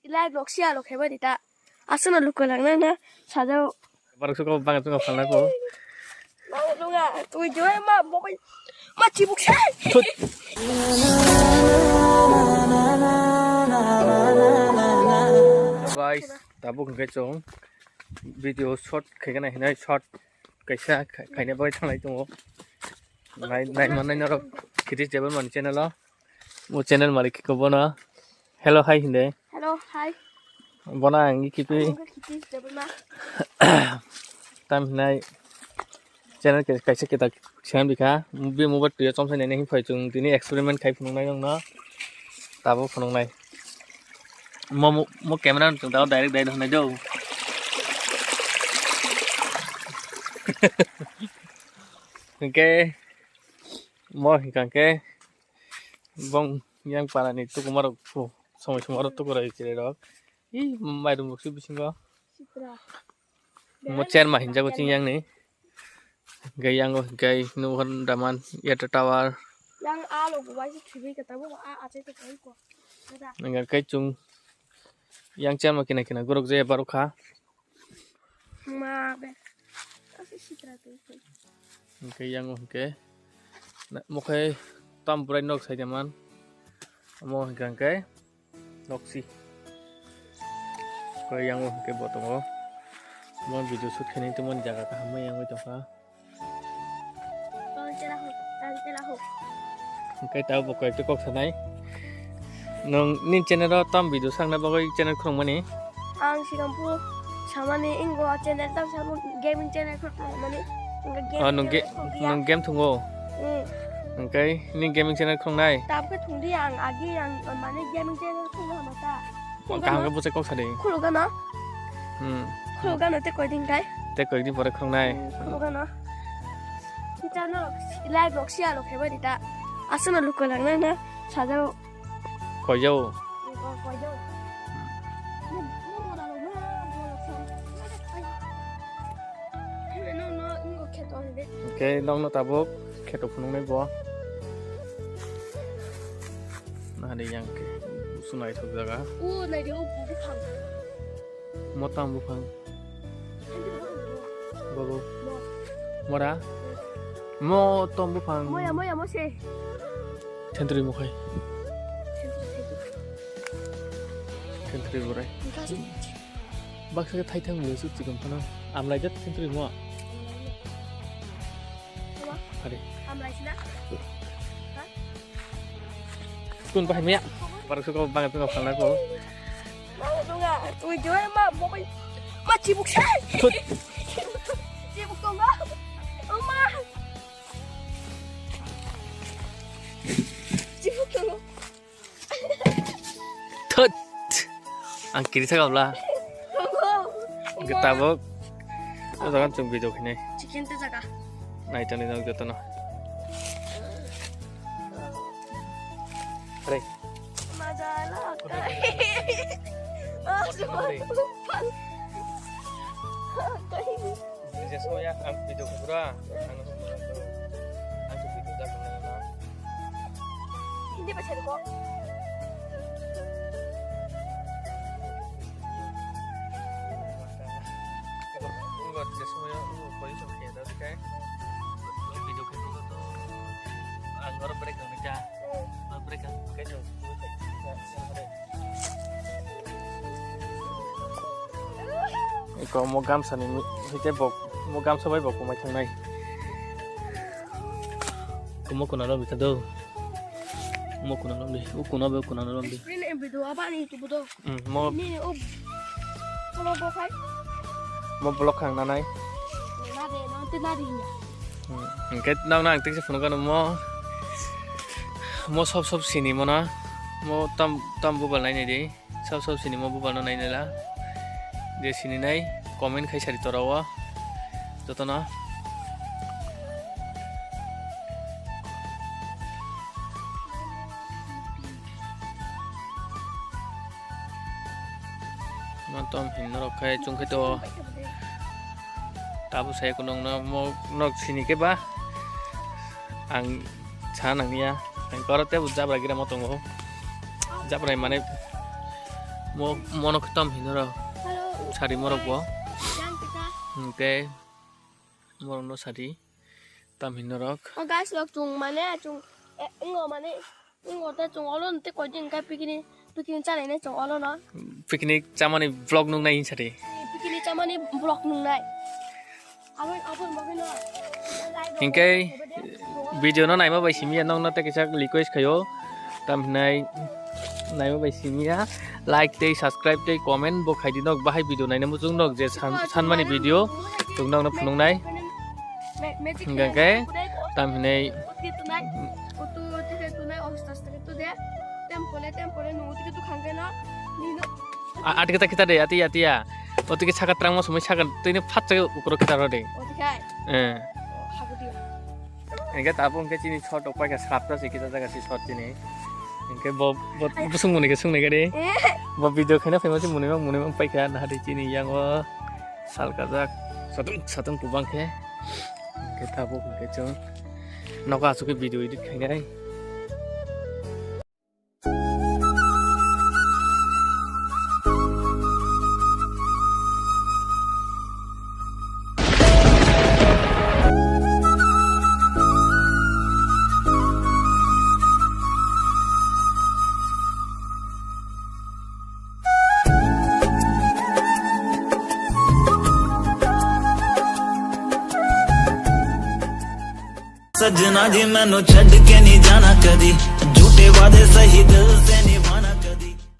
live vlog sia lo kheba dita asuna lukko langna na sajau baru suka banget tuh ngapal aku mau lu nga tui joy ma boy ma cibuk sai guys tabuk cái chỗ video short cái này này short cái xa cái này bao thằng này tung này này mà này nó kitty table mình channel đó một channel mà cái có bona hello hi hindi hello hi bona ang kitty kitty table ma tam này channel cái xa kita xem đi cả biết mua vật tuyệt trong thế này này phải chung tí này experiment khai phun này không nó tabuk phun này mo camera chúng ta direct đây này đâu cái mo cái bông yang para này tôi cũng mở được xong rồi mở được tôi có đấy chỉ đó ý mai đúng một chút xin có một chen mà hình ra có chinh yang này cái yang rồi cái nu hơn daman ya tower yang a lo của cái thủy cái tao bảo a chơi cái của nên cái chung yang chen mà cái này guruk je baru kha ma be cái yang cái một cái tam brain nok sai jaman mo hinggang cái noksi cái yang cái bộ tông mo video shoot cái này tuh jaga ka hama yang itu ka cái tao bộ cái cok sanai nong nin channel đó tam video sang na bagai channel khong mani ang sinampu sama ni ingo channel tam sama gaming channel khong mani nong game thungo cái nin gaming channel khong nai tam cái thùng đi ang agi ang mani gaming channel khong na mata quảng cáo cái bộ sẽ cok sadi khuluga no te koi ding kai te koi di bore khong nai khuluga no ki channel live vlog sia lo kheba dita asuna lukko langna na sajau koi jau cái long nó tabuk kheto phunung này bo nah di yang ke sunai thok jaga này dia bu phang motam bu phang bago mora mo tom bu phang mo se century mo khai century bo rai bak sa thai thang mu su chi kam phana am lai jet century mo Hari. Kun pahay miya. Parang suka banget tuh ngapal aku. Mau lu nga tui joy ma boy ma cibuk sai cibuk tuh nga ma cibuk tuh Thut. Ang kiri sa kabla. Getabok. Itu kan cuma video ini. chicken te jaga Nah itu nih jatuh no. Hari. majalah Bisa semua ya, ang video kubra. Ang video dah kena. hindi ba siya ko Enggak bisa semua ya, pokoknya sama kayak tadi kayak video kedua tuh anggar mereka kerja, mereka kerja. Có một gam sản thì cái bọc một gam so với bọc của mấy thằng này có một con nào bị thật đâu một con nào đi một con nào đi ini video apa nih itu betul một ini kalau gua kai một blog hàng nào này nanti nadinya cái nào nào tích sẽ phun cái nó một shop sini mana mau tam bubal này đi shop sini mau bubal này này là di sini nih komen khai sari torawa joto na mantom hinno khai chung khai to tabu saya kunong na mo nok sini ke ba ang cha nang nia ang korate bu jab lagi ra mo tongo jab rai mane Mo monokutam hinara Hello. sari morok bo. Yang kita. Hingke morok no sari tam hinorok. Oh guys, lok chung mana chung ngo mana ngo ta chung olo nte ko jing ka pikini cari ne chung olo na. Picnic chamani vlog nung nai sari. Pikini camani blok nung nai. Apa mungkin na. Hingke video no naima bai simia nong na te kisak request khayo tam hinai naima bai simia like te subscribe te comment bo khaidi nok bahai video naina mu jung nok je sanmani video tung nok na phunung nai hingke tam hinai Otu tiga tu nai ostas tiga tu deh. Tempole nunggu tiga tu kangge na. Nino. ati kita de ati ya oti ke sakat trang mo sumai sakat tini phat jaga ukro kita ro de Otu kai. Habu dia. hingke tabung ke chini shot opai ka sapta se kita jaga si shot chini hingke bo busung muni ke sung ne gade bo video khana famous muni mang pai ka na hadi chini yang o sal ka jak satung tubang ke hingke tabung ke chung noka su ke video edit khaingai सजना जी मैनू छड़ के नहीं जाना कदी झूठे वादे सही दिल से नहीं